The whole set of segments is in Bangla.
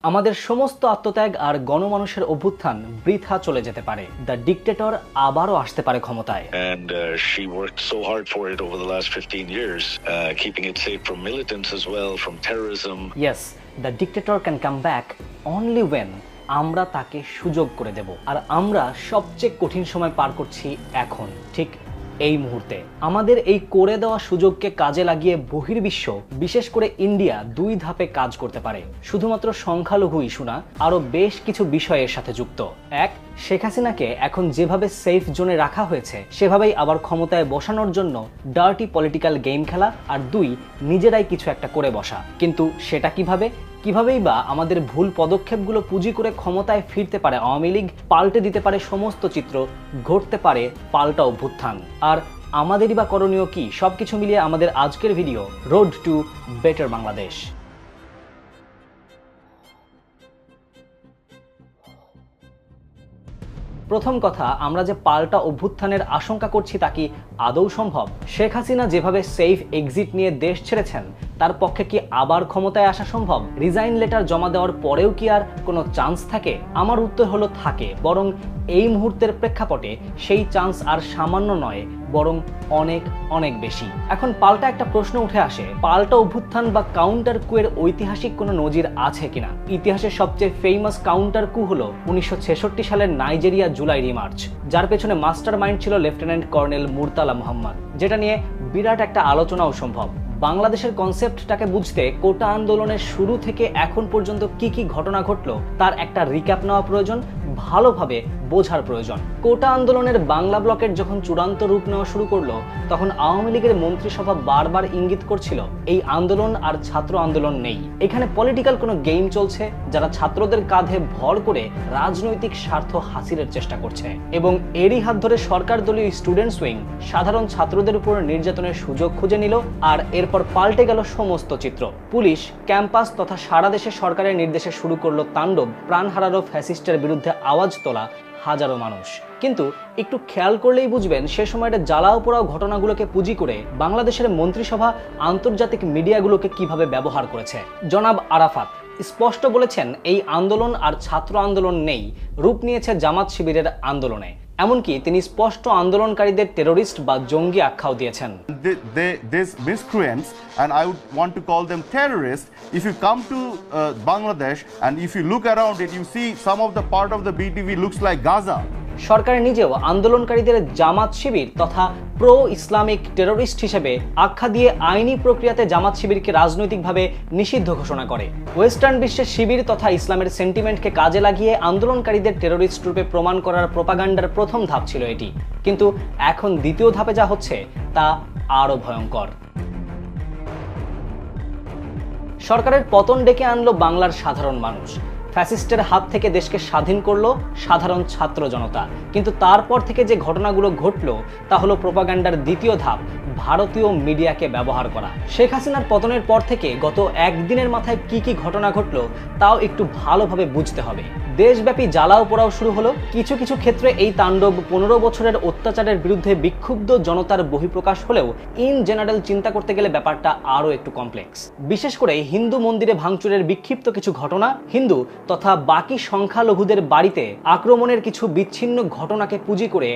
আমাদের সমস্ত আত্মত্যাগ আর গণমানুষের অভ্যুত্থান বৃথা চলে যেতে পারে। দ্য ডিক্টেটর আবারও আসতে পারে ক্ষমতায়। And she worked so hard for it over the last 15 years, keeping it safe from militants as well, from terrorism. Yes, the dictator can come back only when আমরা তাকে সুযোগ করে দেব। আর আমরা সবচেয়ে কঠিন সময় পার করছি এখন, ঠিক এই মুহূর্তে। আমাদের এই করে দেওয়া সুযোগকে কাজে লাগিয়ে বহির্বিশ্ব, বিশেষ করে ইন্ডিয়া, দুই ধাপে কাজ করতে পারে। শুধুমাত্র সংখ্যালঘু ইস্যু না, আরো বেশ কিছু বিষয়ের সাথে যুক্ত। এক, শেখ হাসিনাকে এখন যেভাবে সেফ জোনে রাখা হয়েছে সেভাবেই আবার ক্ষমতায় বসানোর জন্য ডার্টি পলিটিক্যাল গেম খেলা। আর দুই, নিজেরাই কিছু একটা করে বসা। কিন্তু সেটা কিভাবেই বা আমাদের ভুল পদক্ষেপগুলো পুঁজি করে ক্ষমতায় ফিরতে পারে আওয়ামী লীগ, পাল্টে দিতে পারে সমস্ত চিত্র, ঘটতে পারে পাল্টা অভ্যুত্থান। আর আমাদেরই বা করণীয় কি? সবকিছু মিলিয়ে আমাদের আজকের video, road to better Bangladesh. প্রথম কথা, আমরা যে পাল্টা অভ্যুত্থানের আশঙ্কা করছি তা কি আদৌ সম্ভব? শেখ হাসিনা যেভাবে সেফ এক্সিট নিয়ে দেশ ছেড়েছেন, তার পক্ষে কি আবার ক্ষমতায় আসা সম্ভব? রিজাইন লেটার জমা দেওয়ার পরেও কি আর কোনো চান্স থাকে? আমার উত্তর হলো থাকে, বরং এই মুহূর্তের প্রেক্ষাপটে সেই চান্স আর সামান্য নয়, বরং অনেক অনেক বেশি। এখন পাল্টা একটা প্রশ্ন উঠে আসে, পাল্টা অভ্যুত্থান বা কাউন্টার কুয়ের ঐতিহাসিক কোনো নজির আছে কিনা? ইতিহাসের সবচেয়ে ফেমাস কাউন্টার কু হলো 1966 সালের নাইজেরিয়া জুলাই রিমার্চ, যার পেছনে মাস্টার মাইন্ড ছিল লেফটেন্যান্ট কর্নেল মুরতালা মুহাম্মদ, যেটা নিয়ে বিরাট একটা আলোচনাও সম্ভব। বাংলাদেশের কনসেপ্টটাকে বুঝতে কোটা আন্দোলনের শুরু থেকে এখন পর্যন্ত কি কি ঘটনা ঘটলো তার একটা রিক্যাপ নেওয়া প্রয়োজন, ভালোভাবে বোঝার প্রয়োজন। কোটা আন্দোলনের বাংলা ব্লকের যখন চূড়ান্ত রূপ নেওয়া শুরু করলো, তখন আওয়ামী লীগের মন্ত্রিসভা বারবার ইঙ্গিত করছিল এই আন্দোলন আর ছাত্র আন্দোলন নেই, এখানে পলিটিক্যাল কোনো গেম চলছে, যারা ছাত্রদের কাঁধে ভর করে রাজনৈতিক স্বার্থ হাসিলের চেষ্টা করছে। এবং এরই হাত ধরে সরকার দলীয় স্টুডেন্টস উইং সাধারণ ছাত্রদের উপর নির্যাতনের সুযোগ খুঁজে নিল। আর এরপর পাল্টে গেল সমস্ত চিত্র। পুলিশ, ক্যাম্পাস তথা সারা দেশে সরকারের নির্দেশে শুরু করলো তাণ্ডব, প্রাণ হারালো ফ্যাসিস্টের বিরুদ্ধে আওয়াজ তোলা হাজারো মানুষ। কিন্তু একটু খেয়াল করলেই বুঝবেন, সে সময়টা জ্বালাও পোড়াও ঘটনাগুলোকে পুঁজি করে বাংলাদেশের মন্ত্রিসভা আন্তর্জাতিক মিডিয়াগুলোকে কিভাবে ব্যবহার করেছে। জনাব আরাফাত স্পষ্ট বলেছেন, এই আন্দোলন আর ছাত্র আন্দোলন নেই, রূপ নিয়েছে জামাত শিবিরের আন্দোলনে। এমনকি তিনি স্পষ্ট আন্দোলনকারীদের টেরোরিস্ট বা জঙ্গি আখ্যাও দিয়েছেন। These miscreants, and I would want to call them terrorists, if you come to Bangladesh and if you look around it, you see some of the part of the BTV looks like Gaza. সরকার নিজেও আন্দোলনকারীদের জামাত শিবির তথা প্রো ইসলামিক টেরোরিস্ট হিসেবে আখ্যা দিয়ে আইনি প্রক্রিয়াতে জামাত শিবিরকে রাজনৈতিকভাবে নিষিদ্ধ ঘোষণা করে। ওয়েস্টার্ন বিশ্বের শিবির তথা ইসলামের সেন্টিমেন্টকে কাজে লাগিয়ে আন্দোলনকারীদের টেরোরিস্ট রূপে প্রমাণ করার প্রোপাগান্ডার প্রথম ধাপ ছিল এটি। কিন্তু এখন দ্বিতীয় ধাপে যা হচ্ছে তা আরো ভয়ঙ্কর। সরকারের পতন ডেকে আনলো বাংলার সাধারণ মানুষ, ফ্যাসিস্টের হাত থেকে দেশকে স্বাধীন করলো সাধারণ ছাত্র জনতা। কিন্তু তারপর থেকে যে ঘটনাগুলো ঘটলো তা হলো প্রোপাগান্ডার দ্বিতীয় ধাপ, ভারতীয় মিডিয়াকে ব্যবহার করা। শেখ হাসিনার পতনের পর থেকে গত একদিনের মাথায় কি কি ঘটনা ঘটলো তাও একটু ভালোভাবে বুঝতে হবে। দেশব্যাপী জ্বালাও পোড়াও শুরু হলো। কিছু কিছু ক্ষেত্রে এই তাণ্ডব 15 বছরের অত্যাচারের বিরুদ্ধে বিক্ষুব্ধ জনতার বহিঃপ্রকাশ হলেও ইন জেনারেল চিন্তা করতে গেলে ব্যাপারটা আরও একটু কমপ্লেক্স। বিশেষ করে হিন্দু মন্দিরে ভাঙচুরের বিক্ষিপ্ত কিছু ঘটনা, হিন্দু তথা বাকি সংখ্যালঘুদের বাড়িতে আক্রমণের কিছু বিচ্ছিন্ন ঘটনাকে পুঁজি করে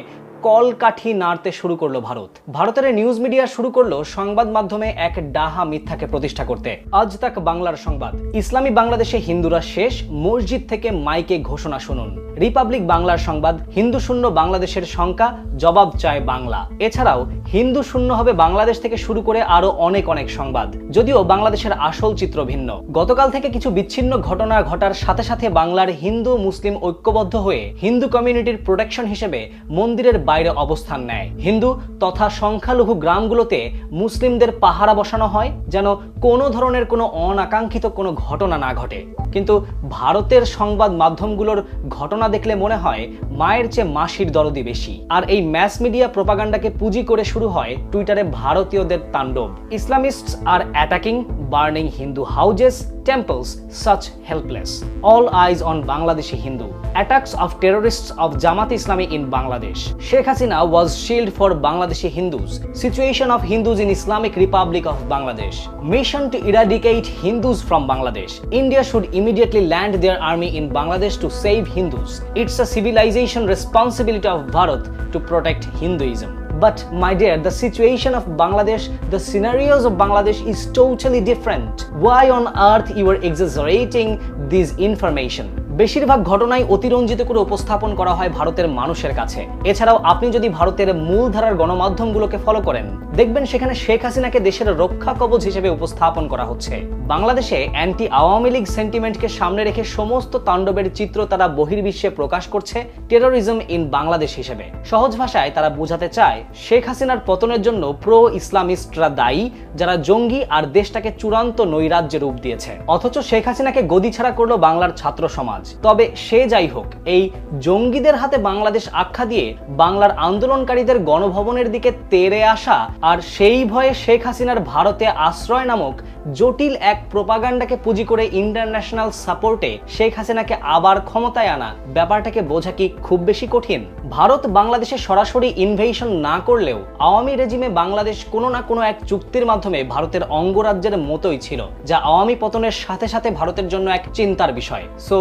কলকাঠি নাড়তে শুরু করলো ভারত। ভারতের নিউজ মিডিয়া শুরু করলো সংবাদ মাধ্যমে এক ডাহা মিথ্যাকে প্রতিষ্ঠা করতে। আজ তাক বাংলার সংবাদ, ইসলামী বাংলাদেশে হিন্দুরা শেষ, মসজিদ থেকে মাইকে ঘোষণা শুনুন। রিপাবলিক বাংলার সংবাদ, হিন্দু শূন্য বাংলাদেশের শঙ্কা, জবাব চায় বাংলা। এছাড়াও হিন্দু শূন্য হবে বাংলাদেশ থেকে শুরু করে আরো অনেক অনেক সংবাদ, যদিও বাংলাদেশের আসল চিত্র ভিন্ন। গতকাল থেকে কিছু বিচ্ছিন্ন ঘটনা ঘটার সাথে সাথে বাংলার হিন্দু মুসলিম ঐক্যবদ্ধ হয়ে হিন্দু কমিউনিটির প্রোটেকশন হিসেবে মন্দিরের বাইরে অবস্থান নেয়। হিন্দু তথা সংখ্যালঘু গ্রামগুলোতে মুসলিমদের পাহারা বসানো হয় যেন কোনো ধরনের কোনো অনাকাঙ্ক্ষিত কোনো ঘটনা না ঘটে। কিন্তু ভারতের সংবাদ মাধ্যমগুলোর ঘটনা দেখলে মনে হয় মায়ের চেয়ে মাসির দরদি বেশি। আর এই ম্যাস মিডিয়া প্রোপাগান্ডাকে পুঁজি করে শুরু হয় টুইটারে ভারতীয়দের তাণ্ডব। Islamists are attacking, burning Hindu houses, temples such helpless. All eyes on Bangladeshi Hindu. Attacks of terrorists of Jamaat Islami in Bangladesh. Sheikh Hasina was shield for Bangladeshi Hindus. Situation of Hindus in Islamic Republic of Bangladesh. Mission to eradicate Hindus from Bangladesh. India should immediately land their army in Bangladesh to save Hindus. It's a civilization responsibility of Bharat to protect Hinduism. But my dear, the situation of Bangladesh, the scenarios of Bangladesh is totally different. Why on earth you are exaggerating this information? বেশিরভাগ ঘটনাই অতিরঞ্জিত করে উপস্থাপন করা হয় ভারতের মানুষের কাছে। এছাড়াও আপনি যদি ভারতের মূলধারার গণমাধ্যমগুলোকে ফলো করেন, দেখবেন সেখানে শেখ হাসিনাকে দেশের রক্ষা কবচ হিসেবে উপস্থাপন করা হচ্ছে। বাংলাদেশে অ্যান্টি আওয়ামী লীগ সেন্টিমেন্টকে সামনে রেখে সমস্ত তাণ্ডবের চিত্র তারা বহির্বিশ্বে প্রকাশ করছে টেরোরিজম ইন বাংলাদেশ হিসেবে। সহজ ভাষায় তারা বোঝাতে চায় শেখ হাসিনার পতনের জন্য প্রো ইসলামিস্টরা দায়ী, যারা জঙ্গি আর দেশটাকে চূড়ান্ত নৈরাজ্যে রূপ দিয়েছে। অথচ শেখ হাসিনাকে গদি ছাড়া করলো বাংলার ছাত্র সমাজ। তবে সে যাই হোক, এই জঙ্গিদের হাতে বাংলাদেশ আখ্যা দিয়ে বাংলার আন্দোলনকারীদের গণভবনের দিকে তেড়ে আসা আর সেই ভয়ে শেখ হাসিনার ভারতে আশ্রয় নামক জটিল এক প্রোপাগান্ডাকে পুঁজি করে ইন্টারন্যাশনাল সাপোর্টে শেখ হাসিনাকে আবার ক্ষমতায় আনা, ব্যাপারটাকে বোঝা কি খুব বেশি কঠিন? ভারত বাংলাদেশে সরাসরি ইনভেশন না করলেও আওয়ামী রেজিমে বাংলাদেশ কোনো না কোনো এক চুক্তির মাধ্যমে ভারতের অঙ্গরাজ্যের মতোই ছিল, যা আওয়ামী পতনের সাথে সাথে ভারতের জন্য এক চিন্তার বিষয়। সো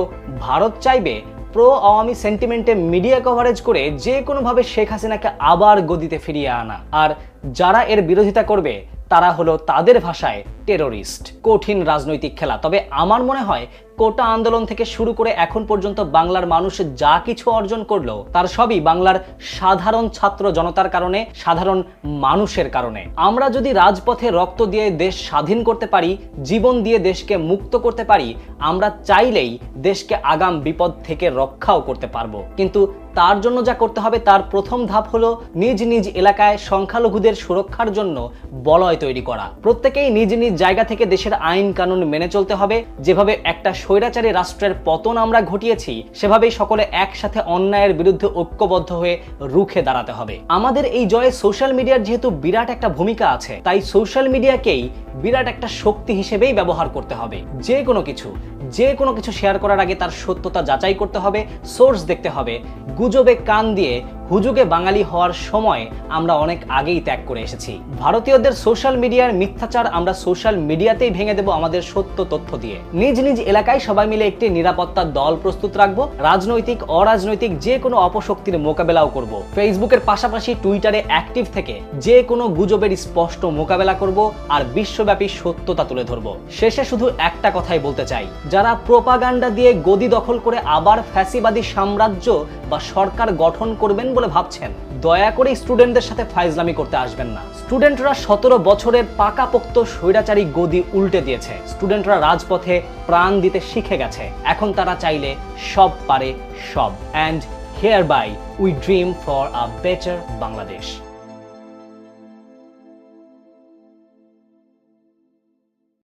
ভারত চাইবে প্রো আওয়ামী সেন্টিমেন্টে মিডিয়া কভারেজ করে যে কোনোভাবে শেখ হাসিনাকে আবার গদিতে ফিরিয়ে আনা, আর যারা এর বিরোধিতা করবে তারা হলো তাদের ভাষায় টেরোরিস্ট। কঠিন রাজনৈতিক খেলা। তবে আমার মনে হয় কোটা আন্দোলন থেকে শুরু করে এখন পর্যন্ত বাংলার মানুষ যা কিছু অর্জন করলো তার সবই বাংলার সাধারণ ছাত্র জনতার কারণে, সাধারণ মানুষের কারণে। আমরা যদি রাজপথে রক্ত দিয়ে দেশ স্বাধীন করতে পারি, জীবন দিয়ে দেশকে মুক্ত করতে পারি, আমরা চাইলেই দেশকে আগাম বিপদ থেকে রক্ষাও করতে পারবো। কিন্তু তার জন্য যা করতে হবে তার প্রথম ধাপ হলো নিজ নিজ এলাকায় সংখ্যালঘুদের সুরক্ষার জন্য বলয় তৈরি করা। প্রত্যেকেই নিজ নিজ জায়গা থেকে দেশের আইন কানুন মেনে চলতে হবে। যেভাবে একটা স্বৈরাচারী রাষ্ট্রের পতন আমরা ঘটিয়েছি, সেভাবেই সকলে একসাথে অন্যায়ের বিরুদ্ধে ঐক্যবদ্ধ হয়ে রুখে দাঁড়াতে হবে। আমাদের এই জয়ে সোশ্যাল মিডিয়ার যেহেতু বিরাট একটা ভূমিকা আছে, তাই সোশ্যাল মিডিয়াকেই বিরাট একটা শক্তি হিসেবেই ব্যবহার করতে হবে। যে কোনো কিছু শেয়ার করার আগে তার সত্যতা যাচাই করতে হবে, সোর্স দেখতে হবে। গুজবে কান দিয়ে হুজুগে বাঙালি হওয়ার সময় আমরা অনেক আগেই ত্যাগ করে এসেছি। ভারতীয়দের সোশ্যাল মিডিয়ার মিথ্যাচার আমরা সোশ্যাল মিডিয়াতেই ভেঙে দেব আমাদের সত্য তথ্য দিয়ে। নিজ নিজ এলাকায় সবাই মিলে একটি নিরাপত্তার দল প্রস্তুত রাখবো। রাজনৈতিক অরাজনৈতিক যে কোনো অপশক্তির মোকাবেলাও করব। ফেসবুকের পাশাপাশি টুইটারে অ্যাক্টিভ থেকে যে কোনো গুজবের স্পষ্ট মোকাবেলা করব আর বিশ্বব্যাপী সত্যতা তুলে ধরব। শেষে শুধু একটা কথাই বলতে চাই, যারা প্রোপাগান্ডা দিয়ে গদি দখল করে আবার ফ্যাসিবাদী সাম্রাজ্য বা সরকার গঠন করবেন বলে ভাবছেন, দয়া করে স্টুডেন্টদের সাথে ফাইজলামি করতে আসবেন না। স্টুডেন্টরা 17 বছরের পাকাপোক্ত স্বৈরাচারী গদি উল্টে দিয়েছে। স্টুডেন্টরা রাজপথে প্রাণ দিতে শিখে গেছে। এখন তারা চাইলে সব পারে সব। And hereby we dream for a better Bangladesh.